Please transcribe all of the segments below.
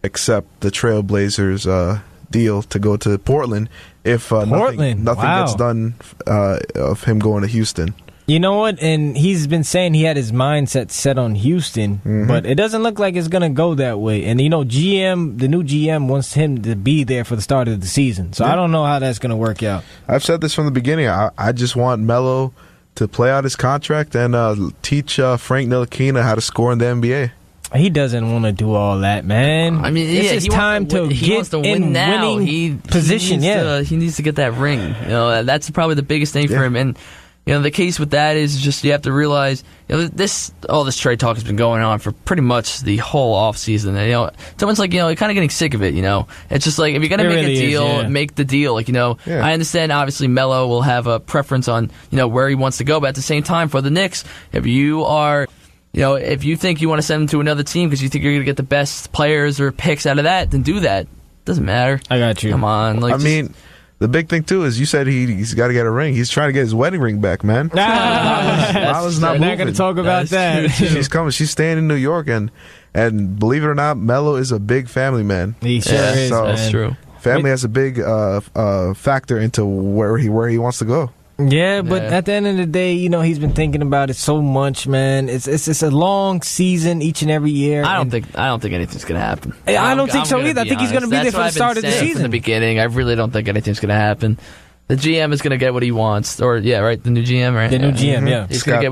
accept the Trailblazers deal to go to Portland if nothing gets done of him going to Houston. You know what? And he's been saying he had his mindset set on Houston, but it doesn't look like it's going to go that way. And, the new GM wants him to be there for the start of the season. So I don't know how that's going to work out. I've said this from the beginning. I just want Melo to play out his contract and teach Frank Ntilikina how to score in the NBA. He doesn't want to do all that, man. I mean, it's time to get in winning position. He needs to get that ring. That's probably the biggest thing for him. And the case with that is just you have to realize all this trade talk has been going on for pretty much the whole offseason. And someone's like, kind of getting sick of it. It's just like if you're gonna make a deal, make the deal. I understand obviously Melo will have a preference on where he wants to go, but at the same time for the Knicks, if you are if you think you want to send him to another team because you think you're going to get the best players or picks out of that, then do that. Doesn't matter. I got you. Come on. The big thing, too, is you said he's got to get a ring. He's trying to get his wedding ring back, man. We're not going to talk about that. She's coming. She's staying in New York, and believe it or not, Melo is a big family man. He sure is, so that's true. Family has a big factor into where he wants to go. Yeah, but at the end of the day, he's been thinking about it so much, man. It's a long season each and every year. I don't think anything's going to happen. I don't think so either. I think he's going to be there for the start of the season. From the beginning, I really don't think anything's going to happen. The GM is going to get what he wants, or right, the new GM, right? The new GM, yeah. He's going to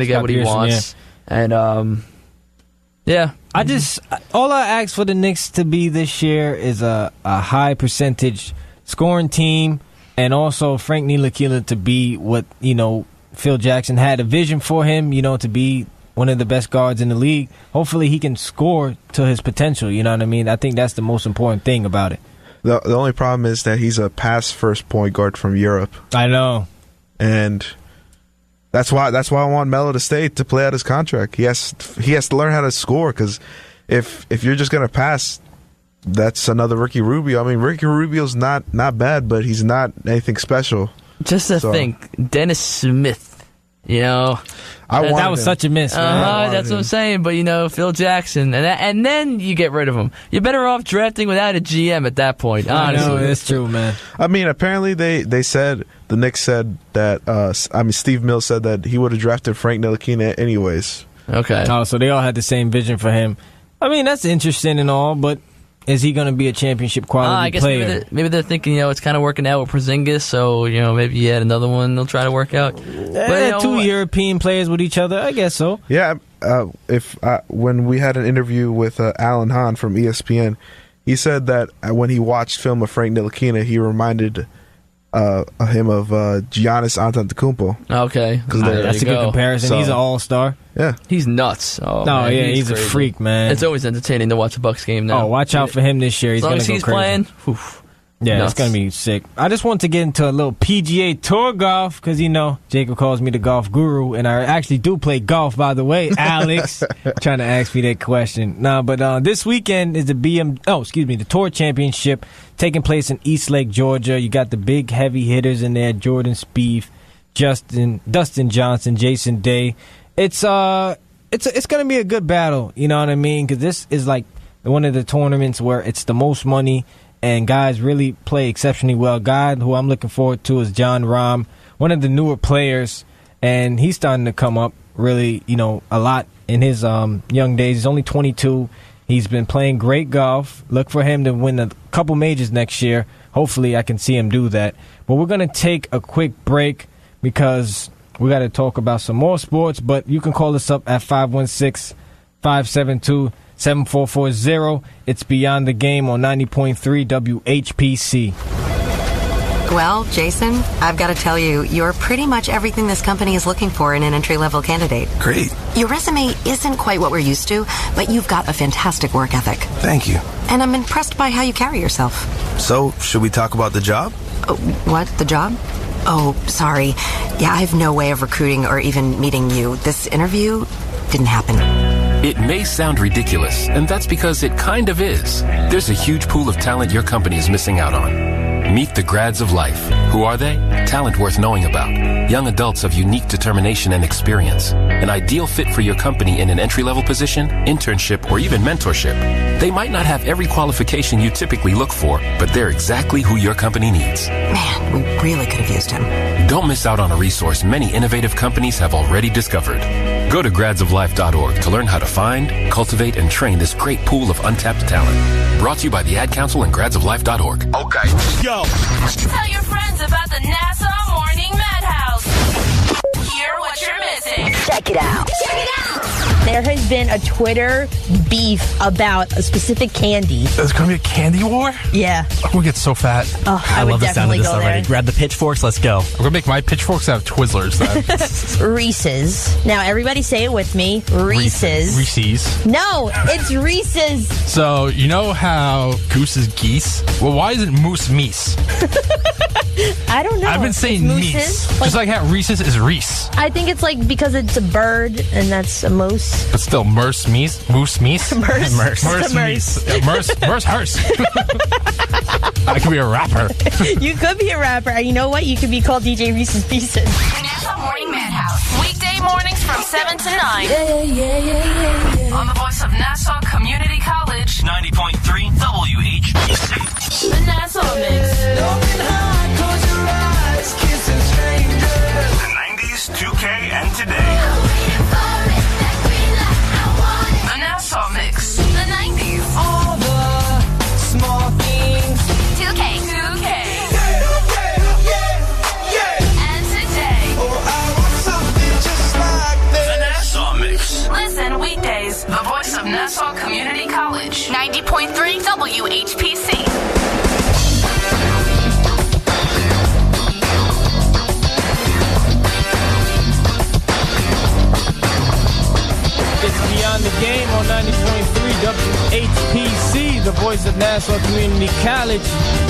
get what he wants, and all I ask for the Knicks to be this year is a high percentage scoring team. And also Frank Ntilikina to be what, Phil Jackson had a vision for him, to be one of the best guards in the league. Hopefully he can score to his potential, you know what I mean? I think that's the most important thing about it. The only problem is that he's a pass-first point guard from Europe. I know. And that's why I want Melo to stay to play out his contract. He has to learn how to score because if you're just going to pass, that's another Ricky Rubio. I mean, Ricky Rubio's not bad, but he's not anything special. Just to think, Dennis Smith, that was such a miss, man. That's what I'm saying. But, Phil Jackson, and then you get rid of him. You're better off drafting without a GM at that point, honestly. I know, it's true, man. I mean, apparently they said, the Knicks said that, Steve Mills said that he would have drafted Frank Ntilikina anyways. Okay. Oh, so they all had the same vision for him. I mean, that's interesting and all, but is he going to be a championship quality player? Maybe they're thinking, it's kind of working out with Porzingis, so, maybe you had another one they'll try to work out. But, two European players with each other, I guess so. Yeah, when we had an interview with Alan Hahn from ESPN, he said that when he watched film of Frank Ntilikina, he reminded him of Giannis Antetokounmpo. Okay. That's a good comparison. So, he's an all-star. Yeah. He's nuts. Oh, man, he's a freak, man. It's always entertaining to watch a Bucks game now. Oh, watch out for him this year. He's going to go crazy. As long as he's playing, yeah, nuts. It's going to be sick. I just want to get into a little PGA Tour golf because, Jacob calls me the golf guru, and I actually do play golf, by the way, Alex. Trying to ask me that question. But this weekend is the Tour Championship taking place in Eastlake, Georgia. You got the big heavy hitters in there, Jordan Spieth, Dustin Johnson, Jason Day. It's going to be a good battle, you know what I mean? Because this is like one of the tournaments where it's the most money and guys really play exceptionally well. Guy who I'm looking forward to is John Rahm, one of the newer players, and he's starting to come up really, a lot in his young days. He's only 22. He's been playing great golf. Look for him to win a couple majors next year. Hopefully I can see him do that. But we're going to take a quick break because we got to talk about some more sports, but you can call us up at 516-572-7440. It's Beyond the Game on 90.3 WHPC. Well, Jason, I've got to tell you, you're pretty much everything this company is looking for in an entry-level candidate. Great. Your resume isn't quite what we're used to, but you've got a fantastic work ethic. Thank you. And I'm impressed by how you carry yourself. So, should we talk about the job? What? The job? Oh, sorry. Yeah, I have no way of recruiting or even meeting you. This interview didn't happen. It may sound ridiculous, and that's because it kind of is. There's a huge pool of talent your company is missing out on. Meet the grads of life, Who are they? Talent worth knowing about. Young adults of unique determination and experience. An ideal fit for your company in an entry-level position, internship, or even mentorship. They might not have every qualification you typically look for, but they're exactly who your company needs. Man, we really could have used him. Don't miss out on a resource many innovative companies have already discovered. Go to gradsoflife.org to learn how to find, cultivate, and train this great pool of untapped talent. Brought to you by the Ad Council and gradsoflife.org. Okay. Yo. Tell your friends about the NASA Morning Madhouse. Hear what you're missing. Check it out. Check it out. There has been a Twitter beef about a specific candy. There's going to be a candy war? Yeah. I'm going to get so fat. Oh, I love the sound of this already. There. Grab the pitchforks, let's go. I'm going to make my pitchforks out of Twizzlers then. Reese's. Now, everybody say it with me. Reese's. Reese's. No, it's Reese's. So, you know how goose is geese? Well, why isn't moose meese? I don't know. I've been saying meese. Just like how Reese's is Reese. I think it's like because it's a bird and that's a moose. But still, Moose meese. Merce. Meese. Yeah, Merce Hearst. I could be a rapper. You could be a rapper. And you know what? You could be called DJ Reese's Pieces. NASA Morning Madhouse. Weekday mornings from 7 to 9. On the voice of Nassau Community College. 90.3 WHBC. The Nassau Mix. The 90s, 2K, and today. The Nassau Mix. The 90s. All the small things. 2K. And today. Oh, I want something just like this. The Nassau Mix. Listen weekdays. The voice of Nassau Community College. 90.3 WHPC. It's Beyond the Game on 90.3 WHPC, the voice of Nassau Community College.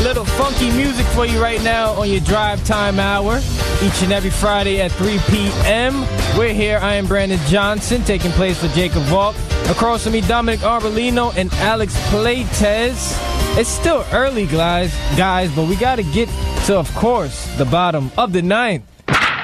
Little funky music for you right now on your drive time hour, each and every Friday at 3 p.m. We're here. I am Brandon Johnson, taking place for Jacob Volk. Across from me, Dominick Arbolino and Alex Pleitez. It's still early, guys, but we got to get to, of course, the bottom of the ninth.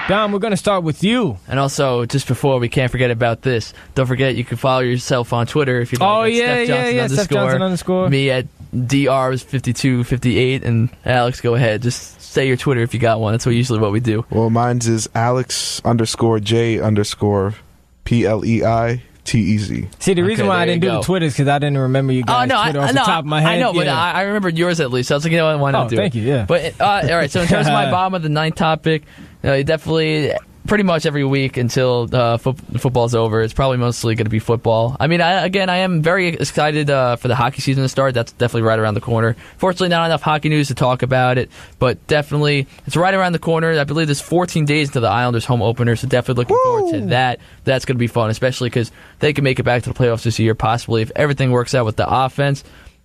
Dom, we're going to start with you. And also, just before we can't forget about this, don't forget you can follow yourself on Twitter if you'd like. Oh, yeah. Steph Johnson underscore. Me at DRs5258, and Alex, go ahead. Just say your Twitter if you got one. That's usually what we do. Well, mine's is Alex_J_PLEITEZ. See, the reason why I didn't do the Twitter is because I didn't remember you guys' Twitter off the top of my head. I know, but I remembered yours at least. So I was like, you know what, why not do it? Thank you, yeah. But, all right, so in terms of my bottom of the ninth topic, you definitely, pretty much every week until football's over, it's probably mostly going to be football. I mean, I am very excited for the hockey season to start. That's definitely right around the corner. Fortunately, not enough hockey news to talk about it, but definitely it's right around the corner. I believe there's 14 days until the Islanders' home opener, so definitely looking forward to that. That's going to be fun, especially because they can make it back to the playoffs this year, possibly, if everything works out with the offense.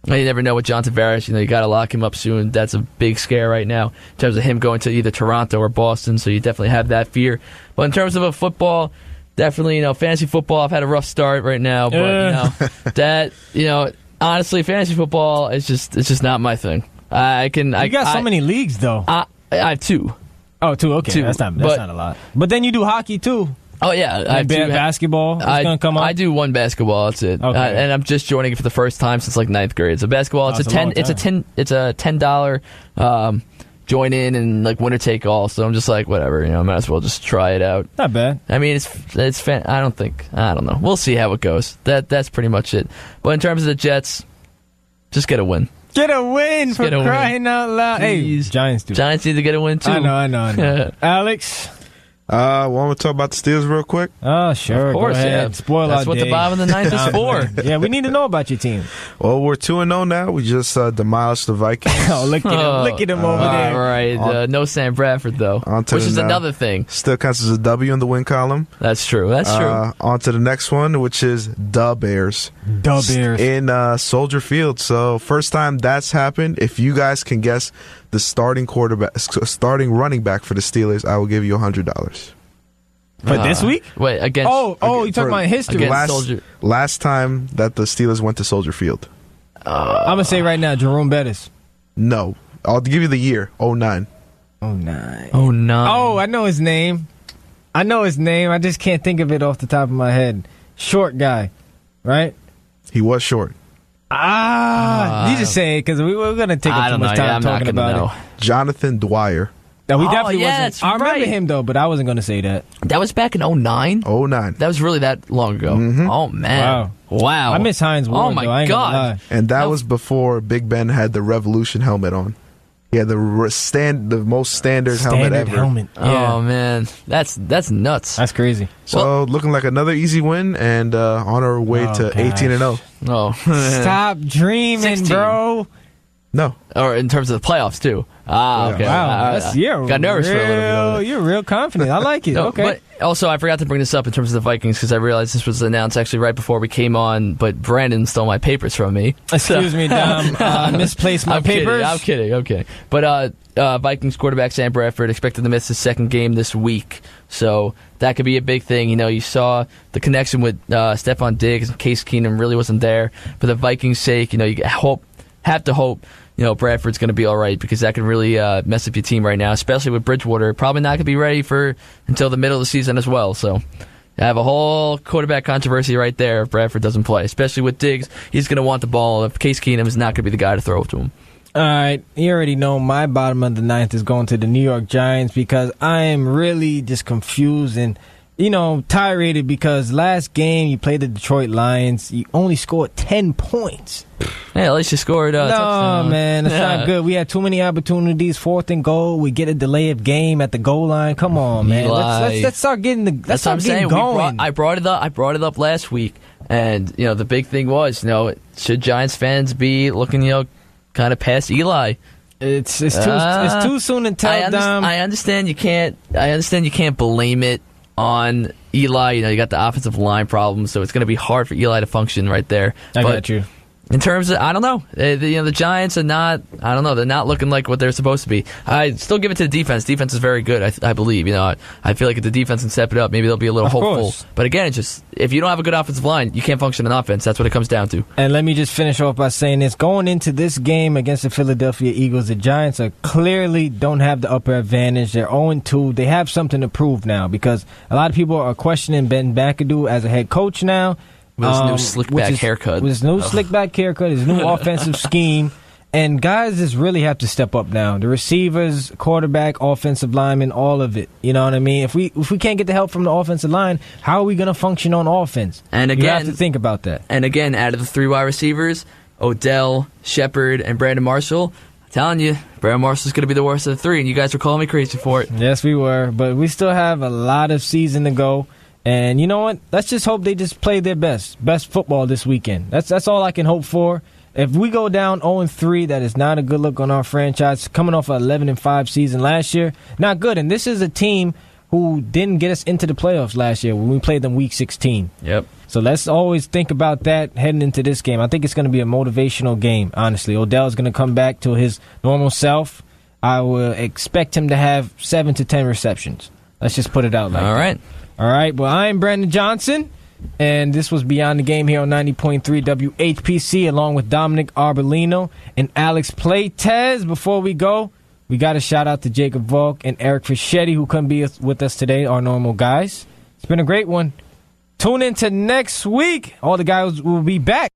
You never know with John Tavares. You got to lock him up soon. That's a big scare right now in terms of him going to either Toronto or Boston, so you definitely have that fear. But in terms of a football, definitely, fantasy football, I've had a rough start right now, but, honestly, fantasy football is just not my thing. You got so many leagues, though. I have two. Oh, two, okay. That's not a lot. But then you do hockey, too. Oh, yeah. I do basketball is going to come up? I do one basketball. That's it. Okay. And I'm just joining it for the first time since like ninth grade. So basketball, it's a $10 join in and like winner take all. So I'm just like, whatever, might as well just try it out. Not bad. I mean, it's fan. I don't know. We'll see how it goes. That's pretty much it. But in terms of the Jets, just get a win. Get a win for crying out loud. Please. Hey, Giants do. Giants need to get a win too. I know. Alex? Want to talk about the Steelers real quick? Oh, sure. Of course, yeah. Spoil That's what day. the bottom of the ninth is for. Yeah, we need to know about your team. Well, we're 2-0 now. We just demolished the Vikings. Look at him over there. All right. No Sam Bradford, though, which is another thing. Still counts as a W in the win column. That's true. On to the next one, which is the Bears. The Bears. In Soldier Field. So, first time that's happened. If you guys can guess the starting running back for the Steelers, I will give you $100. For this week? Wait, against... you're talking about history. Last time that the Steelers went to Soldier Field. I'm going to say right now, Jerome Bettis. No. I'll give you the year, 2009. 09. Oh, I know his name. I just can't think of it off the top of my head. Short guy, right? He was short. You just say it because we're going to take up too much time talking about it. Jonathan Dwyer. No, he definitely wasn't. That's I remember right. him, though, but I wasn't going to say that. That was back in 09? 09. That was really that long ago. Mm-hmm. Oh, man. Wow. I miss Hines Ward, Oh, my though. I ain't gonna God. lie. And that was before Big Ben had the Revolution helmet on. He had the most standard helmet ever. helmet. Yeah. Oh, man. That's nuts. That's crazy. So looking like another easy win and on our way to 18-0. Oh. Stop dreaming, 16. bro. No. Or in terms of the playoffs, too. Okay. Wow. Got nervous for a little bit. You're real confident. I like it. No, okay. But also, I forgot to bring this up in terms of the Vikings because I realized this was announced actually right before we came on, but Brandon stole my papers from me. Excuse me, Dom. Misplaced my papers. I'm kidding. But Vikings quarterback Sam Bradford expected to miss his second game this week, so that could be a big thing. You know, you saw the connection with Stephon Diggs and Case Keenum really wasn't there. For the Vikings' sake, you know, you have to hope. You know, Bradford's going to be all right because that can really mess up your team right now, especially with Bridgewater. Probably not going to be ready until the middle of the season as well. So, I have a whole quarterback controversy right there if Bradford doesn't play, especially with Diggs. He's going to want the ball. If Case Keenum is not going to be the guy to throw it to him. All right, you already know my bottom of the ninth is going to the New York Giants because I am really just confused and, you know, tirade because last game you played the Detroit Lions, you only scored 10 points. Hey, at least you scored a touchdown. No, man, that's not good. We had too many opportunities. 4th and goal, we get a delay of game at the goal line. Come on, man. Let's start getting going. I brought it up last week, and you know the big thing was, you know, should Giants fans be looking, you know, kind of past Eli? It's too soon to tell. I understand you can't. I understand you can't blame it on Eli. You know, you got the offensive line problem, so it's going to be hard for Eli to function right there. I got you. In terms of, I don't know, the Giants are not, I don't know, they're not looking like what they're supposed to be. I still give it to the defense. Defense is very good, I believe. You know, I feel like if the defense can step it up, maybe they'll be a little hopeful. Course. But again, it's just, if you don't have a good offensive line, you can't function in offense. That's what it comes down to. And let me just finish off by saying this. Going into this game against the Philadelphia Eagles, the Giants clearly don't have the upper advantage. They're 0-2. They have something to prove now because a lot of people are questioning Ben McAdoo as a head coach now. With his new slick-back haircut. With his new slick-back haircut, his new offensive scheme. And guys just really have to step up now. The receivers, quarterback, offensive linemen, all of it. You know what I mean? If we can't get the help from the offensive line, how are we going to function on offense? And again, you have to think about that. And again, out of the 3 wide receivers, Odell, Shepard, and Brandon Marshall, I'm telling you, Brandon Marshall's going to be the worst of the 3, and you guys were calling me crazy for it. Yes, we were. But we still have a lot of season to go. And you know what? Let's just hope they just play their best football this weekend. That's all I can hope for. If we go down 0-3, that is not a good look on our franchise. Coming off an 11-5 season last year, not good. And this is a team who didn't get us into the playoffs last year when we played them Week 16. Yep. So let's always think about that heading into this game. I think it's going to be a motivational game, honestly. Odell's going to come back to his normal self. I will expect him to have 7 to 10 receptions. Let's just put it out like that. All right. All right, well, I'm Brandon Johnson, and this was Beyond the Game here on 90.3 WHPC, along with Dominick Arbolino and Alex Pleitez. Before we go, we got a shout-out to Jacob Volk and Eric Fischetti, who couldn't be with us today, our normal guys. It's been a great one. Tune in to next week. All the guys will be back.